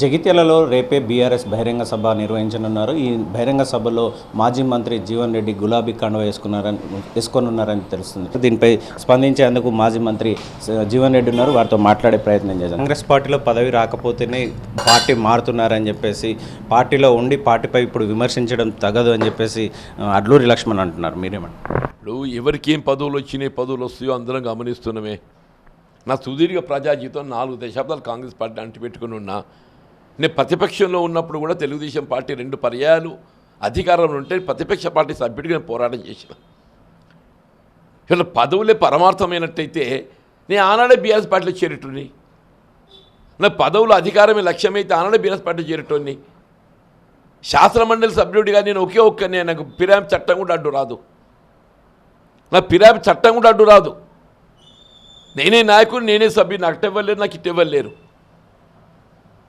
జగిత్యాలలో రేపే బీఆర్ఎస్ బహిరంగ సభ నిర్వహించనున్నారు. ఈ బహిరంగ సభలో మాజీ మంత్రి జీవన్ రెడ్డి గులాబీ కండువ వేసుకొనున్నారని తెలుస్తుంది. దీనిపై స్పందించేందుకు మాజీ మంత్రి జీవన్ రెడ్డి ఉన్నారు. వారితో మాట్లాడే ప్రయత్నం చేశారు. కాంగ్రెస్ పార్టీలో పదవి రాకపోతేనే పార్టీ మారుతున్నారని చెప్పేసి, పార్టీలో ఉండి పార్టీపై ఇప్పుడు విమర్శించడం తగదు అని చెప్పేసి అడ్లూరి లక్ష్మణ్ అంటున్నారు. మీరేమంటారు? ఇప్పుడు ఎవరికి ఏం పదవులు వచ్చినాయి, పదవులు వస్తాయో అందరం గమనిస్తున్నామే. నా సుదీర్ఘ ప్రజా జీవితం 4 దశాబ్దాలు కాంగ్రెస్ పార్టీ అంటిపెట్టుకుని ఉన్నా. నేను ప్రతిపక్షంలో ఉన్నప్పుడు కూడా తెలుగుదేశం పార్టీ 2 పర్యాయాలు అధికారంలో ఉంటే ప్రతిపక్ష పార్టీ సభ్యుడిగా నేను పోరాటం చేసిన. ఇలా పదవులే పరమార్థమైనట్టయితే నేను ఆనాడే బీఆర్ఎస్ పార్టీలో చేరేటోని. నా పదవులు అధికారమే లక్ష్యమైతే ఆనాడే బీఆర్ఎస్ పార్టీలో చేరేటోని. శాసనమండలి సభ్యుడిగా నేను ఒక్క నాకు ఫిరాయింపు చట్టం కూడా అడ్డు రాదు. నా ఫిరాయింపు చట్టం కూడా అడ్డు రాదు. నేనే నాయకుడు, నేనే సభ్యుడు. నాకు ఇవ్వలేరు, నాకు ఇవ్వలేరు.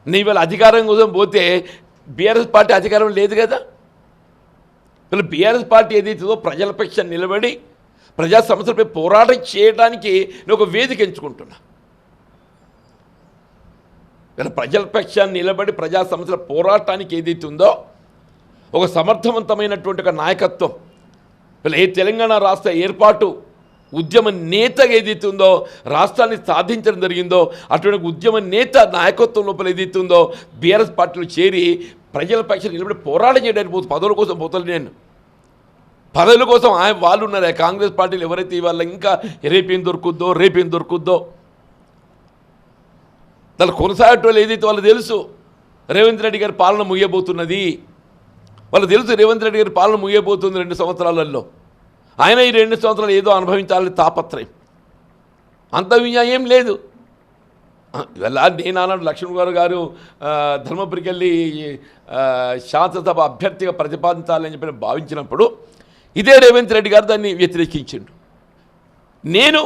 నీ ఇవాళ అధికారం కోసం పోతే బీఆర్ఎస్ పార్టీ అధికారం లేదు కదా. వీళ్ళు బీఆర్ఎస్ పార్టీ ఏదైతుందో ప్రజల పక్షాన్ని నిలబడి ప్రజా సమస్యలపై పోరాటం చేయడానికి నేను ఒక వేదిక ఎంచుకుంటున్నా. వీళ్ళ ప్రజల పక్షాన్ని నిలబడి ప్రజా సమస్యల పోరాటానికి ఏదైతుందో ఒక సమర్థవంతమైనటువంటి ఒక నాయకత్వం, వీళ్ళు ఏ తెలంగాణ రాష్ట్ర ఏర్పాటు ఉద్యమ నేతగా ఏదైతే ఉందో, రాష్ట్రాన్ని సాధించడం జరిగిందో అటువంటి ఉద్యమ నేత నాయకత్వం లోపల ఏదైతే ఉందో బీఆర్ఎస్ పార్టీలో చేరి ప్రజల పక్షాన్ని నిలబడి పోరాటం చేయడానికి పోతుంది. పదవుల కోసం పోతుంది. నేను పదవుల కోసం వాళ్ళు ఉన్నారు. కాంగ్రెస్ పార్టీలు ఎవరైతే ఇవాళ ఇంకా రేపేం దొరుకుద్దో దాని కొనసాగేటోళ్ళు ఏదైతే వాళ్ళు తెలుసు రేవంత్ రెడ్డి గారి పాలన ముగియబోతున్నది. వాళ్ళు తెలుసు రేవంత్ రెడ్డి గారి పాలన ముగియబోతుంది 2 సంవత్సరాలలో. ఆయన ఈ 2 సంవత్సరాలు ఏదో అనుభవించాలని తాపత్రయం, అంత ఏం లేదు. ఇవాళ నేను అన్నాడు లక్ష్మణ్ గారు ధర్మపురికి వెళ్ళి శాసనసభ అభ్యర్థిగా ప్రతిపాదించాలని చెప్పి భావించినప్పుడు ఇదే రేవంత్ రెడ్డి గారు దాన్ని వ్యతిరేకించిండు. నేను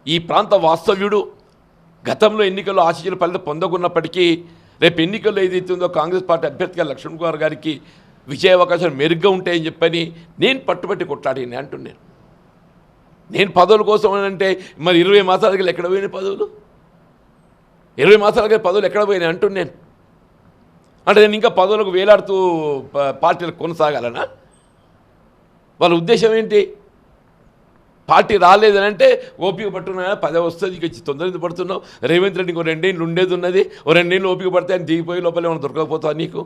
ఈ ప్రాంత వాస్తవ్యుడు, గతంలో ఎన్నికల్లో ఆశీస్సుల ఫలితం పొందకున్నప్పటికీ రేపు ఎన్నికల్లో ఏదైతే ఉందో కాంగ్రెస్ పార్టీ అభ్యర్థిగా లక్ష్మణ్ గారికి విజయ అవకాశాలు మెరుగ్గా ఉంటాయని చెప్పని నేను పట్టుబట్టి కొట్లాడిని అంటున్నాను. నేను పదవుల కోసం అంటే మరి 20 మాసాలకి ఎక్కడ పోయినాయి పదవులు? 20 మాసాలకి పదవులు ఎక్కడ పోయినాయి అంటున్నాను. అంటే నేను ఇంకా పదవులకు వేలాడుతూ పార్టీలకు కొనసాగాలనా? వాళ్ళ ఉద్దేశం ఏంటి? పార్టీ రాలేదని అంటే ఓపిక పట్టున్నా, పదవి వస్తుంది ఇక తొందరగా పడుతున్నావు. రేవంత్ రెడ్డి ఇంకో 2 ఏళ్ళు ఉండేది ఉన్నది. ఓ 2 ఏళ్ళు ఓపిక పడితే ఆయన దిగిపోయి లోపల ఏమైనా దొరకకపోతావు నీకు?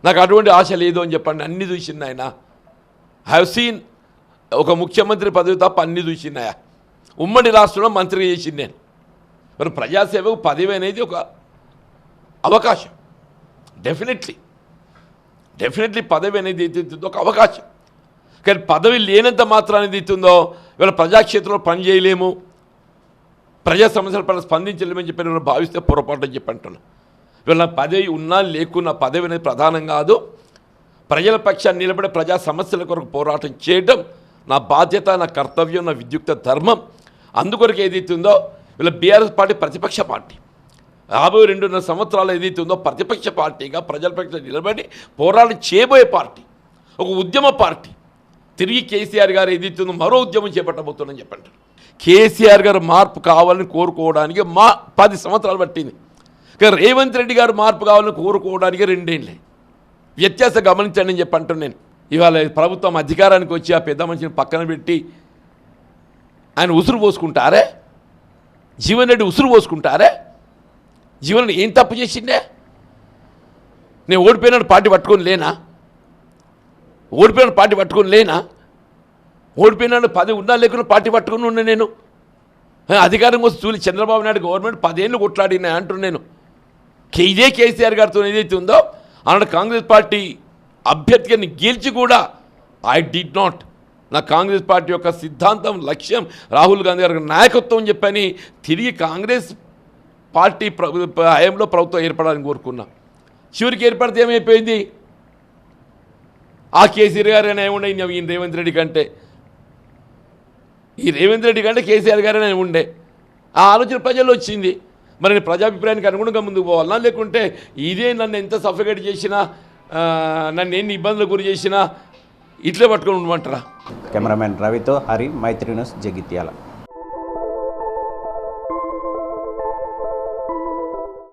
నాకు అటువంటి ఆశ లేదు అని చెప్పండి. అన్నీ చూసింది ఆయన. హ్యావ్ సీన్ ఒక ముఖ్యమంత్రి పదవి తప్ప అన్నీ చూసినాయా. ఉమ్మడి రాష్ట్రంలో మంత్రిగా చేసింది నేను. మరి ప్రజాసేవకు పదవి అనేది ఒక అవకాశం. డెఫినెట్లీ పదవి అనేది అవుతుందో ఒక అవకాశం. కానీ పదవి లేనంత మాత్రం అనేది అవుతుందో ఇవాళ ప్రజాక్షేత్రంలో పనిచేయలేము, ప్రజా సమస్యల పైన స్పందించలేమని చెప్పి భావిస్తే పొరపాటు అని చెప్పి అంటున్నాను. వీళ్ళ పదవి ఉన్నా లేకున్నా పదవి అనేది ప్రధానం కాదు. ప్రజల పక్షాన్ని నిలబడే ప్రజా సమస్యల కొరకు పోరాటం చేయడం నా బాధ్యత, నా కర్తవ్యం, నా విద్యుక్త ధర్మం. అందుకొరకు ఏదైతుందో వీళ్ళ బీఆర్ఎస్ పార్టీ ప్రతిపక్ష పార్టీ రాబోయే 2.5 సంవత్సరాలు ఏదైతుందో ప్రతిపక్ష పార్టీగా ప్రజల పక్షాన్ని నిలబడి పోరాటం చేయబోయే పార్టీ, ఒక ఉద్యమ పార్టీ. తిరిగి కేసీఆర్ గారు ఏదైతుందో మరో ఉద్యమం చేపట్టబోతుందని చెప్పంటారు. కేసీఆర్ గారు మార్పు కావాలని కోరుకోవడానికి 10 సంవత్సరాలు పట్టింది. కానీ రేవంత్ రెడ్డి గారు మార్పు కావాలని కోరుకోవడానికి 2 ఏళ్ళే. వ్యత్యాసం గమనించండి అని చెప్పి అంటున్నాను. ఇవాళ ప్రభుత్వం అధికారానికి వచ్చి ఆ పెద్ద మనిషిని పక్కన పెట్టి ఆయన ఉసురు పోసుకుంటారే, జీవన్ రెడ్డి ఉసురు పోసుకుంటారే. జీవన్ రెడ్డి ఏం తప్పు చేసిండే? నేను ఓడిపోయినాడు పార్టీ పట్టుకొని లేనా? ఓడిపోయినాడు పదవి ఉన్నా లేకుండా పార్టీ పట్టుకుని ఉన్నా నేను. అధికారం కోసం చూలి చంద్రబాబు నాయుడు గవర్నమెంట్ 10 ఏళ్ళు కొట్లాడినా అంటున్నాను నేను. ఇదే కేసీఆర్ గారితో ఏదైతే ఉందో ఆనాడు కాంగ్రెస్ పార్టీ అభ్యర్థిగా గెలిచి కూడా ఐ డిడ్ నాట్, నా కాంగ్రెస్ పార్టీ యొక్క సిద్ధాంతం, లక్ష్యం, రాహుల్ గాంధీ గారి నాయకత్వం చెప్పని తిరిగి కాంగ్రెస్ పార్టీ హయాంలో ప్రభుత్వం ఏర్పడాలని కోరుకున్నా. చివరికి ఏర్పడితే ఏమైపోయింది? ఆ కేసీఆర్ గారైనా ఏముండే ఈ రేవంత్ రెడ్డి కంటే, కేసీఆర్ గారైనా ఉండే ఆ ఆలోచన ప్రజల్లో వచ్చింది. మరి నేను ప్రజాభిప్రాయానికి అనుగుణంగా ముందుకు పోవాలన్నా, లేకుంటే ఇదే నన్ను ఎంత సఫికేట్ చేసినా, నన్ను ఎన్ని ఇబ్బందులు గురి చేసినా ఇట్లే పట్టుకొని ఉండమంటారా? కెమెరామెన్ రవితో హరి, మైత్రి న్యూస్, జగిత్యాల.